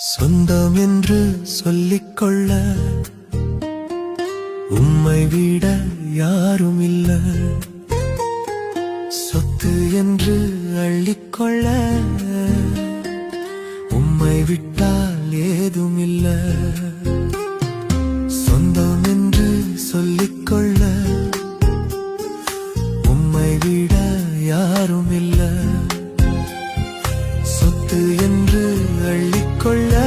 சொந்தம் என்று சொல்லிக்கொள்ள உம்மை விட யாரும் இல்ல. சொத்து என்று அள்ளிக்கொள்ள உம்மை விட்டால் ஏதும் இல்ல. சொந்தம் என்று சொல்லிக்கொள்ள உம்மை விட யாரும் இல்ல. சொத்து என்று அள்ளிக்கொள்ள